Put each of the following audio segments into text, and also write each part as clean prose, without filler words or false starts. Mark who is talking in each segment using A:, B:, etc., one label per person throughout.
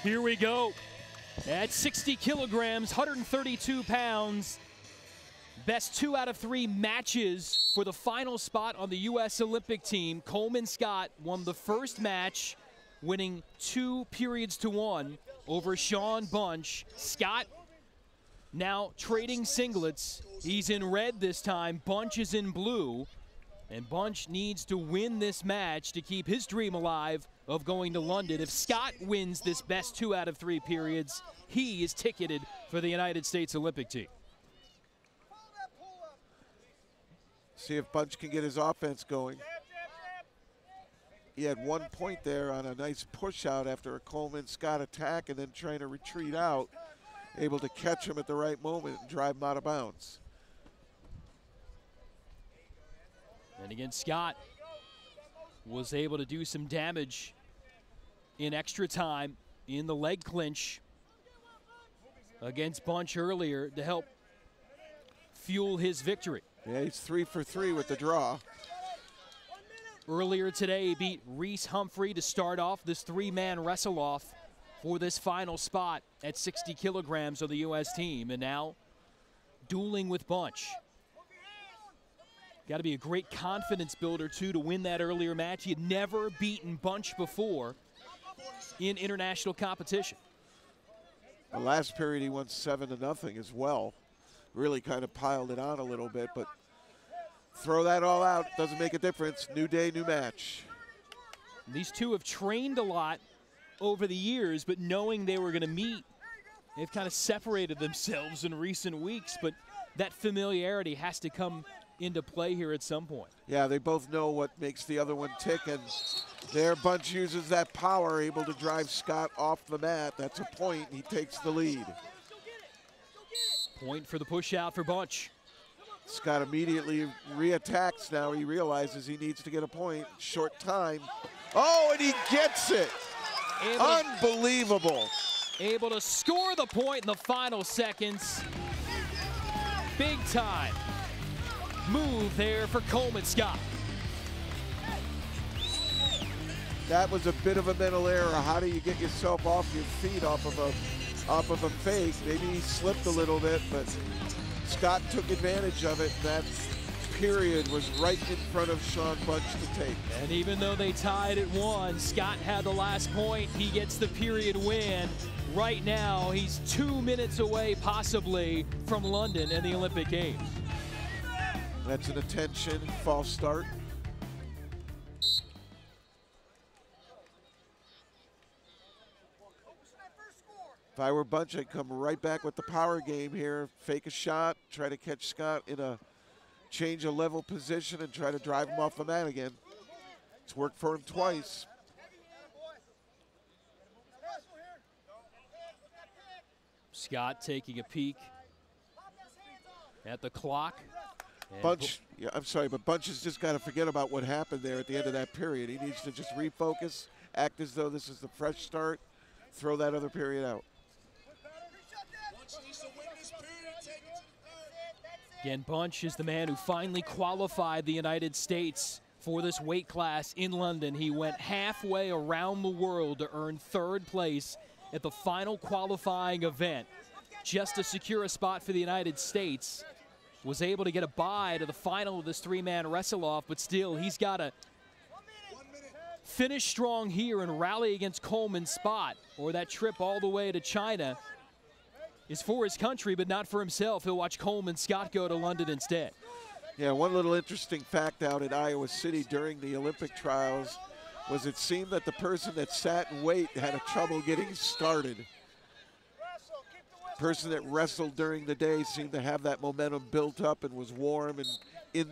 A: Here we go. At 60 kilograms, 132 pounds. Best 2 out of 3 matches for the final spot on the U.S. Olympic team. Coleman Scott won the first match, winning 2 periods to 1 over Shawn Bunch. Scott now trading singlets. He's in red this time. Bunch is in blue. And Bunch needs to win this match to keep his dream alive of going to London. If Scott wins this best 2 out of 3 periods, he is ticketed for the United States Olympic team.
B: See if Bunch can get his offense going. He had 1 point there on a nice push out after a Coleman Scott attack and then trying to retreat out. Able to catch him at the right moment and drive him out of bounds.
A: And again, Scott was able to do some damage in extra time in the leg clinch against Bunch earlier to help fuel his victory.
B: Yeah, he's 3 for 3 with the draw.
A: Earlier today, he beat Reese Humphrey to start off this 3-man wrestle-off for this final spot at 60 kilograms of the U.S. team. And now dueling with Bunch. Got to be a great confidence builder, too, to win that earlier match. He had never beaten Bunch before in international competition.
B: The last period, he won 7-0 as well. Really kind of piled it on a little bit, but throw that all out, doesn't make a difference. New day, new match.
A: These two have trained a lot over the years, but knowing they were going to meet, they've kind of separated themselves in recent weeks, but that familiarity has to come into play here at some point.
B: Yeah, they both know what makes the other one tick, and their Bunch uses that power, able to drive Scott off the mat. That's a point. He takes the lead.
A: Point for the push out for Bunch.
B: Scott immediately reattacks now. He realizes he needs to get a point. Short time. Oh, and he gets it. Unbelievable.
A: Able to score the point in the final seconds. Big time move there for Coleman Scott.
B: That was a bit of a mental error. How do you get yourself off your feet off of a fake? Maybe he slipped a little bit, but Scott took advantage of it. That period was right in front of Shawn Bunch to take.
A: And even though they tied at 1, Scott had the last point. He gets the period win. Right now, he's 2 minutes away, possibly, from London and the Olympic Games.
B: That's an attention, false start. If I were Bunch, I'd come right back with the power game here. Fake a shot, try to catch Scott in a change of level position and try to drive him off the mat again. It's worked for him twice.
A: Scott taking a peek at the clock.
B: Bunch, yeah, I'm sorry, but Bunch has just got to forget about what happened there at the end of that period. He needs to just refocus, act as though this is the fresh start, throw that other period out.
A: Again, Bunch is the man who finally qualified the United States for this weight class in London. He went halfway around the world to earn 3rd place at the final qualifying event just to secure a spot for the United States. Was able to get a bye to the final of this 3-man wrestle-off, but still, he's got to finish strong here and rally against Coleman's spot, or that trip all the way to China is for his country, but not for himself. He'll watch Coleman Scott go to London instead.
B: Yeah, one little interesting fact out at Iowa City during the Olympic trials was it seemed that the person that sat and wait had a trouble getting started. Person that wrestled during the day seemed to have that momentum built up and was warm and in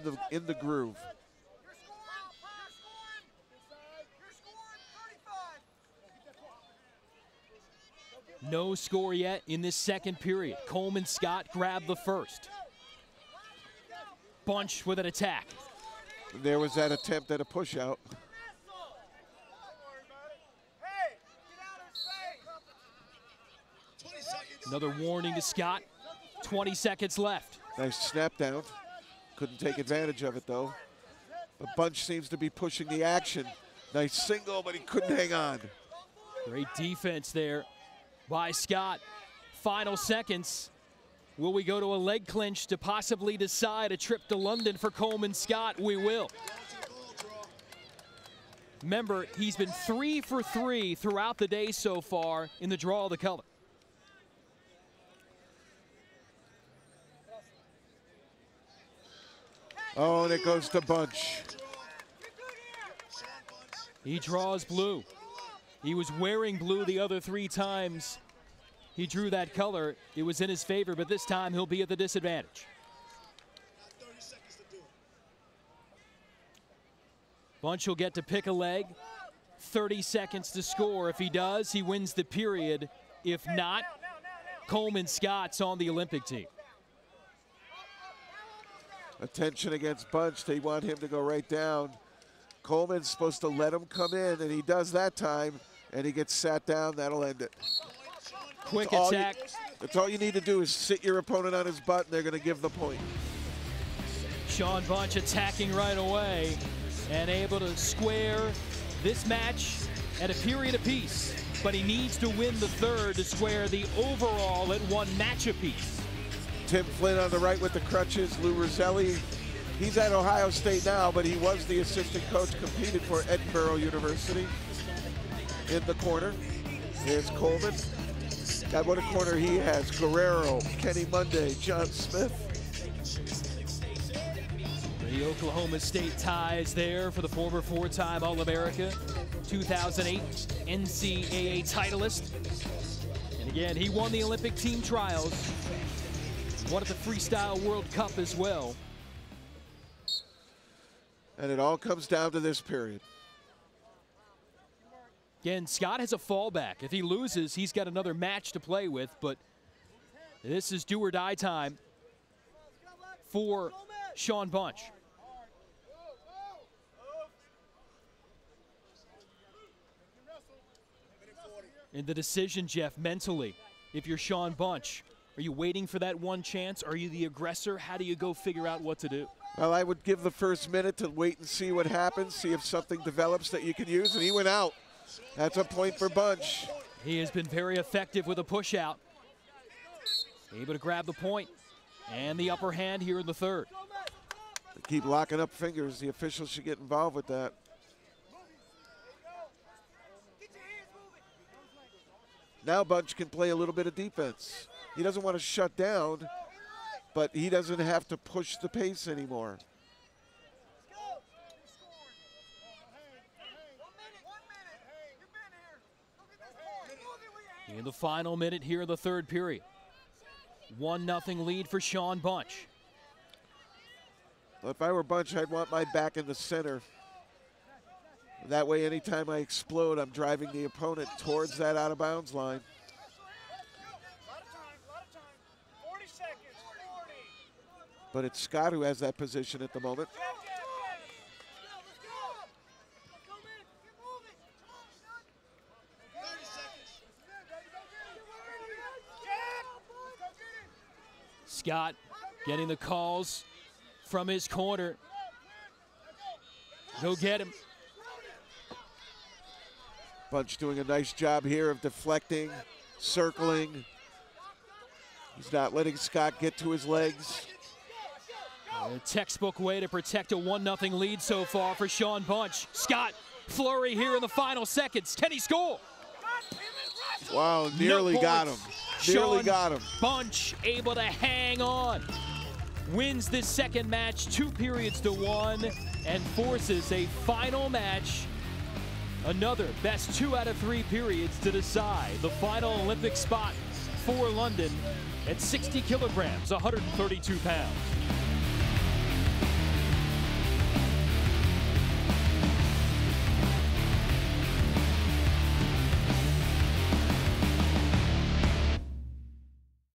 B: the groove.
A: No score yet in this second period. Coleman Scott grabbed the first. Bunch with an attack.
B: There was that attempt at a push out.
A: Another warning to Scott. 20 seconds left.
B: Nice snap down. Couldn't take advantage of it though. But Bunch seems to be pushing the action. Nice single, but he couldn't hang on.
A: Great defense there by Scott. Final seconds. Will we go to a leg clinch to possibly decide a trip to London for Coleman Scott? We will. Remember, he's been 3 for 3 throughout the day so far in the draw of the color.
B: Oh, and it goes to Bunch.
A: He draws blue. He was wearing blue the other 3 times he drew that color. It was in his favor, but this time he'll be at the disadvantage. Bunch will get to pick a leg. 30 seconds to score. If he does, he wins the period. If not, Coleman Scott's on the Olympic team.
B: Attention against Bunch. They want him to go right down. Coleman's supposed to let him come in, and he does that time, and he gets sat down. That'll end it.
A: Quick attack.
B: That's all you need to do is sit your opponent on his butt, and they're going to give the point.
A: Shawn Bunch attacking right away and able to square this match at a period apiece. But he needs to win the third to square the overall at 1 match apiece.
B: Tim Flynn on the right with the crutches. Lou Roselli, he's at Ohio State now, but he was the assistant coach, competed for Edinburgh University. In the corner, here's Coleman. God, what a corner he has. Guerrero, Kenny Monday, John Smith.
A: The Oklahoma State ties there for the former 4-time All-America, 2008 NCAA titleist. And again, he won the Olympic team trials, won at the Freestyle World Cup as well.
B: And it all comes down to this period.
A: Again, Scott has a fallback. If he loses, he's got another match to play with, but this is do or die time for Shawn Bunch. In the decision, Jeff, mentally, if you're Shawn Bunch, are you waiting for that one chance? Are you the aggressor? How do you go figure out what to do?
B: Well, I would give the first minute to wait and see what happens, see if something develops that you can use, and he went out. That's a point for Bunch.
A: He has been very effective with a push out. Able to grab the point and the upper hand here in the third.
B: They keep locking up fingers. The officials should get involved with that. Now Bunch can play a little bit of defense. He doesn't want to shut down, but he doesn't have to push the pace anymore.
A: In the final minute here in the third period. 1-0 lead for Shawn Bunch.
B: Well, if I were Bunch, I'd want my back in the center. That way, anytime I explode, I'm driving the opponent towards that out-of-bounds line. But it's Scott who has that position at the moment.
A: Scott getting the calls from his corner. Go get him.
B: Bunch doing a nice job here of deflecting, circling. He's not letting Scott get to his legs.
A: A textbook way to protect a 1-0 lead so far for Shawn Bunch. Scott, flurry here in the final seconds. Can he score?
B: Wow, nearly got him. Nearly got him.
A: Bunch able to hang on. Wins this second match 2 periods to 1 and forces a final match. Another best 2 out of 3 periods to decide the final Olympic spot for London at 60 kilograms, 132 pounds.